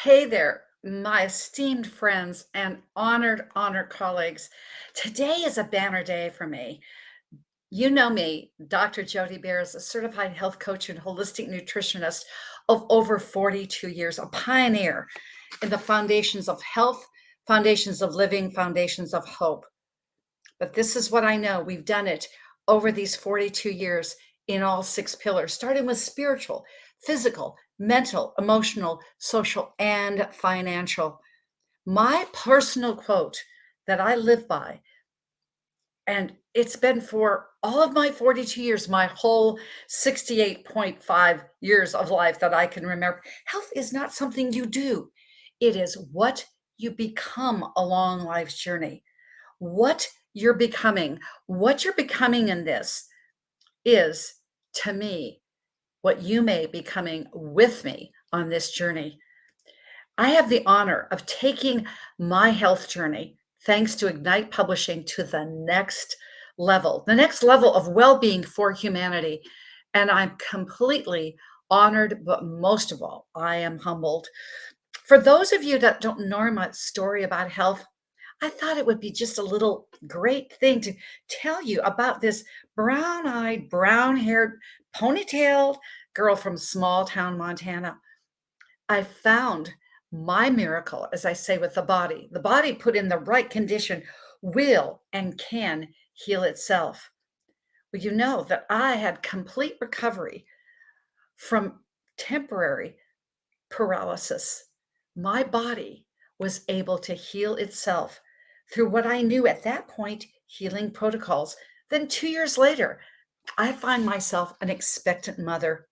Hey there, my esteemed friends and honored colleagues. Today is a banner day for me. You know me, Dr. Jody Bear is a certified health coach and holistic nutritionist of over 42 years, a pioneer in the foundations of health, foundations of living, foundations of hope. But this is what I know. We've done it over these 42 years in all six pillars, starting with spiritual, physical, mental, emotional, social, and financial. My personal quote that I live by, and it's been for all of my 42 years, my whole 68.5 years of life that I can remember. Health is not something you do, it is what you become along life's journey. What what you're becoming in this is, to me, what you may be becoming with me on this journey. I have the honor of taking my health journey, thanks to Ignite Publishing, to the next level of well being for humanity. And I'm completely honored, but most of all, I am humbled. For those of you that don't know my story about health, I thought it would be just a little great thing to tell you about this brown eyed, brown haired, ponytailed girl from small town Montana. I found my miracle, as I say, with the body. The body put in the right condition will and can heal itself. Well, you know that I had complete recovery from temporary paralysis. My body was able to heal itself through what I knew at that point healing protocols. Then 2 years later, I find myself an expectant mother.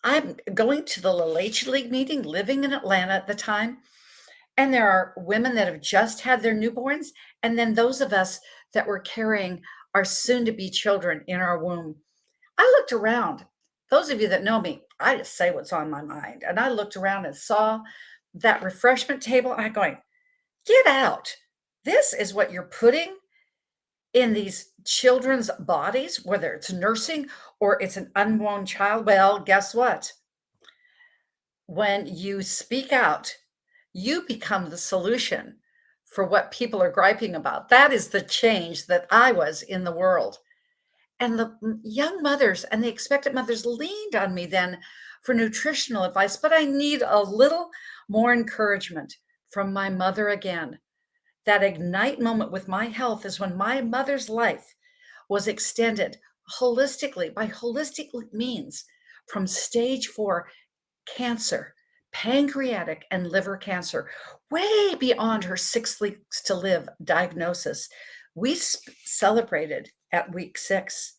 I'm going to the LeLache League meeting, living in Atlanta at the time. And there are women that have just had their newborns, and then those of us that were carrying our soon to be children in our womb. I looked around. Those of you that know me, I just say what's on my mind. And I looked around and saw that refreshment table. And I'm going, get out. This is what you're putting in these children's bodies, whether it's nursing or it's an unborn child. Well, guess what? When you speak out, you become the solution for what people are griping about. That is the change that I was in the world. And the young mothers and the expectant mothers leaned on me then for nutritional advice, but I need a little more encouragement from my mother again. That ignite moment with my health is when my mother's life was extended holistically, by holistic means, from stage 4 cancer, pancreatic and liver cancer, way beyond her 6 weeks to live diagnosis. We celebrated at week 6.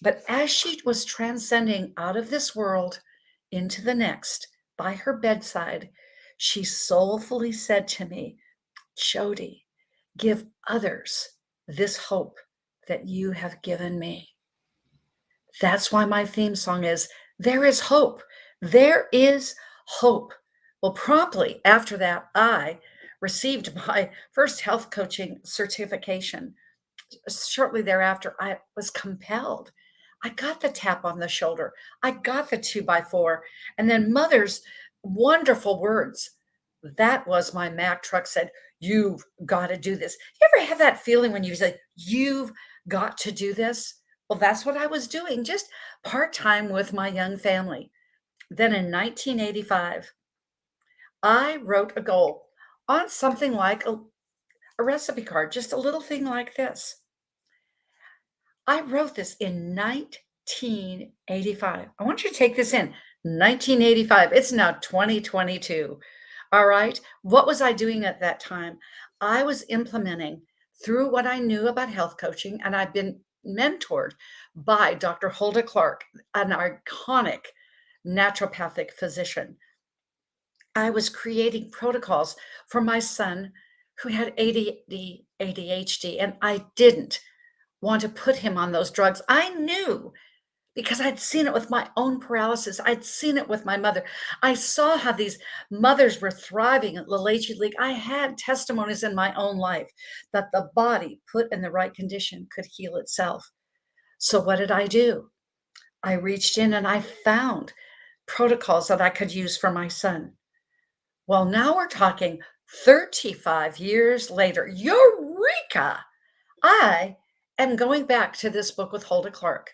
But as she was transcending out of this world into the next, by her bedside, she soulfully said to me, Jody, give others this hope that you have given me. That's why my theme song is There is Hope. There is hope. Well, promptly after that, I received my first health coaching certification. Shortly thereafter, I was compelled. I got the tap on the shoulder. I got the 2x4. And then mother's wonderful words. That was my Mack truck said, you've got to do this. You ever have that feeling when you say, you've got to do this? Well, that's what I was doing, just part-time with my young family. Then in 1985, I wrote a goal on something like a recipe card, just a little thing like this. I wrote this in 1985. I want you to take this in. 1985. It's now 2022. All right. What was I doing at that time? I was implementing through what I knew about health coaching, and I've been mentored by Dr. Hulda Clark, an iconic naturopathic physician. I was creating protocols for my son who had ADHD, and I didn't want to put him on those drugs. I knew because I'd seen it with my own paralysis. I'd seen it with my mother. I saw how these mothers were thriving at LeLache League. I had testimonies in my own life that the body put in the right condition could heal itself. So what did I do? I reached in and I found protocols that I could use for my son. Well, now we're talking 35 years later. Eureka! I am going back to this book with Hulda Clark.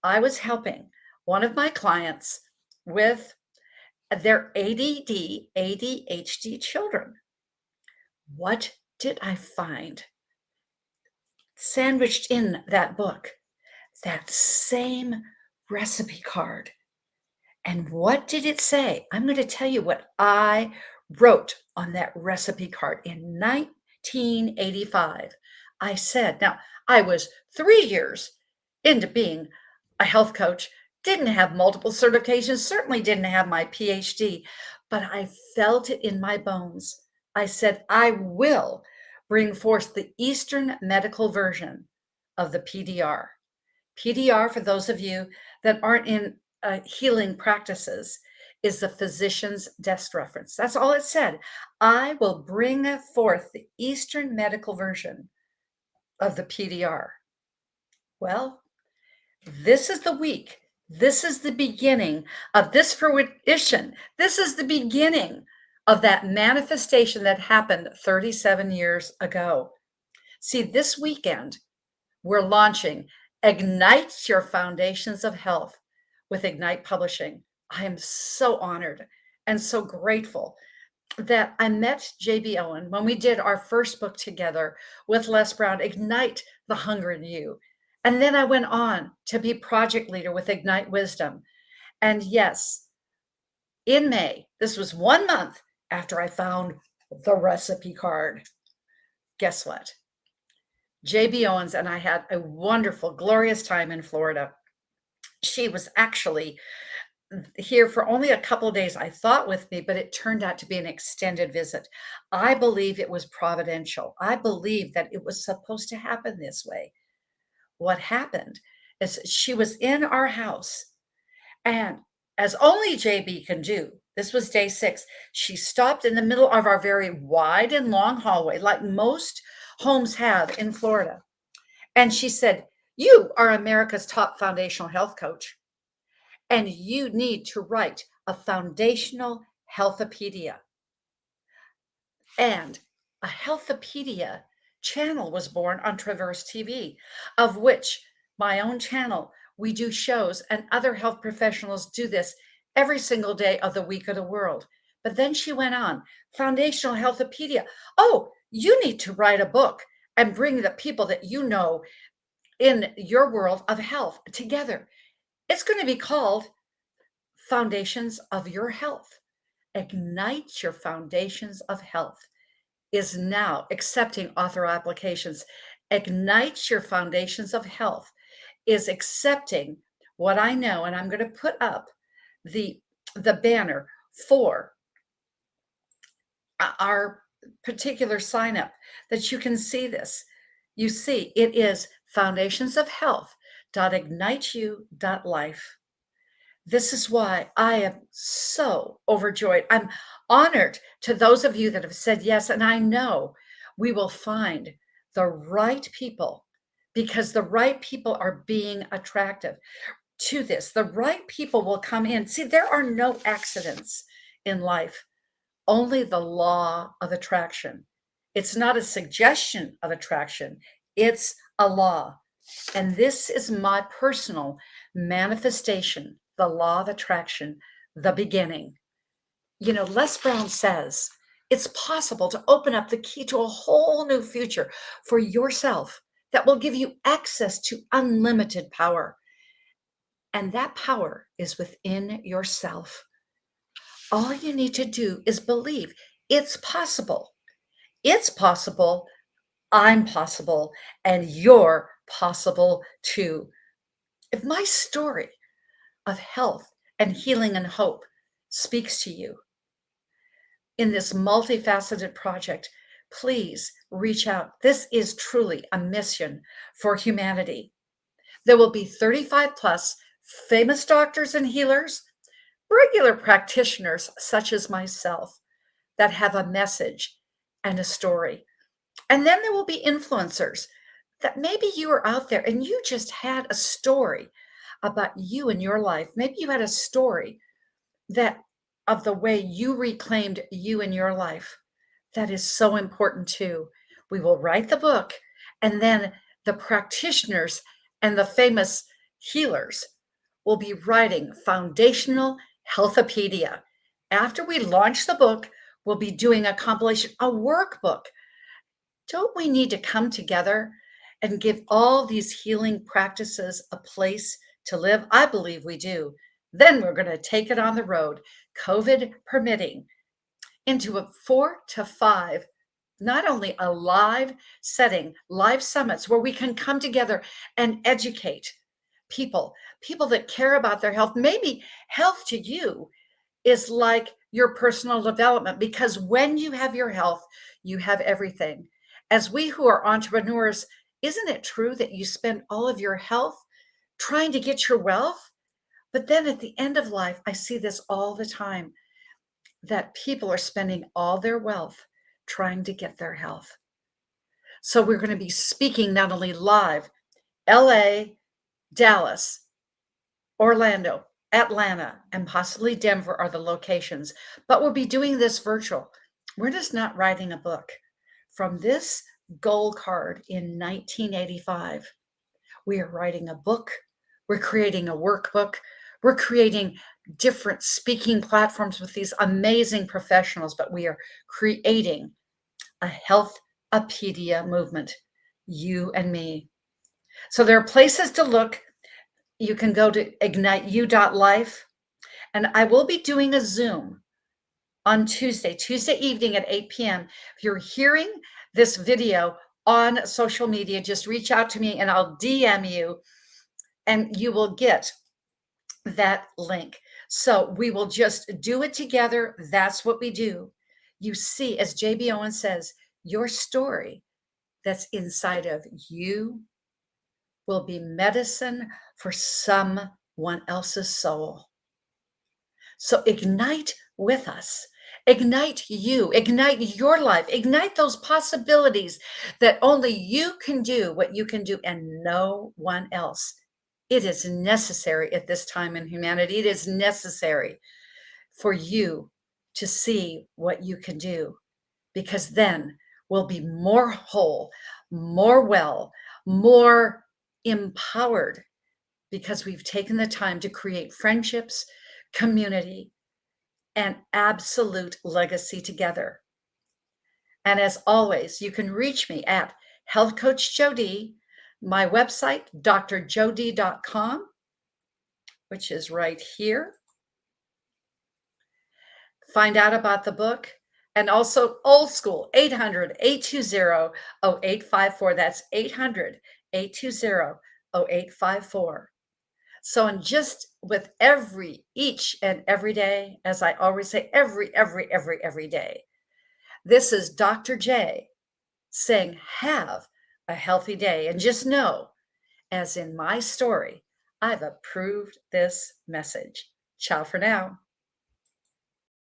I was helping one of my clients with their ADD, ADHD children. What did I find sandwiched in that book? That same recipe card. And what did it say? I'm going to tell you what I wrote on that recipe card in 1985. I said, now I was 3 years into being a health coach, didn't have multiple certifications, certainly didn't have my PhD, but I felt it in my bones. I said, I will bring forth the Eastern medical version of the PDR. PDR, for those of you that aren't in healing practices, is the physician's desk reference. That's all it said. I will bring forth the Eastern medical version of the PDR. Well, this is the week. This is the beginning of this fruition. This is the beginning of that manifestation that happened 37 years ago. See, this weekend, we're launching Ignite Your Foundations of Health with Ignite Publishing. I am so honored and so grateful that I met JB Owen when we did our first book together with Les Brown, Ignite the Hunger in You. And then I went on to be project leader with Ignite Wisdom. And yes, in May, this was 1 month after I found the recipe card. Guess what? JB Owens and I had a wonderful, glorious time in Florida. She was actually here for only a couple of days, I thought, with me, but it turned out to be an extended visit. I believe it was providential. I believe that it was supposed to happen this way. What happened is she was in our house, and as only JB can do, this was day 6, she stopped in the middle of our very wide and long hallway, like most homes have in Florida. And she said, "You are America's top foundational health coach, and you need to write a foundational healthopedia." And a healthopedia channel was born on Traverse TV, of which my own channel, we do shows, and other health professionals do this every single day of the week of the world. But then she went on, foundational healthopedia. Oh, you need to write a book and bring the people that you know in your world of health together. It's going to be called Foundations of Your Health. Ignite Your Foundations of Health is now accepting author applications. Ignite Your Foundations of Health is accepting what I know, and I'm going to put up the banner for our particular sign up that you can see this. You see, it is foundationsofhealth.igniteyou.life. This is why I am so overjoyed. I'm honored to those of you that have said yes. And I know we will find the right people, because the right people are being attractive to this. The right people will come in. See, there are no accidents in life, only the law of attraction. It's not a suggestion of attraction, it's a law. And this is my personal manifestation, the law of attraction, the beginning. You know, Les Brown says it's possible to open up the key to a whole new future for yourself that will give you access to unlimited power. And that power is within yourself. All you need to do is believe it's possible. It's possible. I'm possible. And you're possible too. If my story of health and healing and hope speaks to you in this multifaceted project, please reach out. This is truly a mission for humanity. There will be 35 plus famous doctors and healers, regular practitioners such as myself, that have a message and a story. And then there will be influencers that maybe you are out there and you just had a story about you in your life. Maybe you had a story that of the way you reclaimed you in your life. That is so important too. We will write the book, and then the practitioners and the famous healers will be writing foundational healthopedia. After we launch the book, we'll be doing a compilation, a workbook. Don't we need to come together and give all these healing practices a place to live? I believe we do. Then we're going to take it on the road, COVID permitting, into a 4 to 5, not only a live setting, live summits where we can come together and educate people that care about their health. Maybe health to you is like your personal development, because when you have your health, you have everything. As we who are entrepreneurs, isn't it true that you spend all of your health trying to get your wealth? But then at the end of life, I see this all the time, that people are spending all their wealth trying to get their health. So we're going to be speaking not only live, LA, Dallas, Orlando, Atlanta, and possibly Denver are the locations, but we'll be doing this virtual. We're just not writing a book. From this goal card in 1985, we are writing a book. We're creating a workbook. We're creating different speaking platforms with these amazing professionals, but we are creating a healthopedia movement, you and me. So there are places to look. You can go to igniteyou.life, and I will be doing a Zoom on Tuesday evening at 8 p.m. If you're hearing this video on social media, just reach out to me and I'll DM you and you will get that link. So we will just do it together. That's what we do. You see, as JB Owen says, your story that's inside of you will be medicine for someone else's soul. So ignite with us. Ignite you, ignite your life, ignite those possibilities that only you can do what you can do and no one else. It is necessary at this time in humanity. It is necessary for you to see what you can do, because then we'll be more whole, more well, more empowered, because we've taken the time to create friendships, community, and absolute legacy together. And as always, you can reach me at Health Coach Jody, my website, drjody.com, which is right here. Find out about the book, and also old school 800-820-0854. That's 800-820-0854. So, and just with each and every day, as I always say, every day, this is Dr. J saying, have a healthy day. And just know, as in my story, I've approved this message. Ciao for now.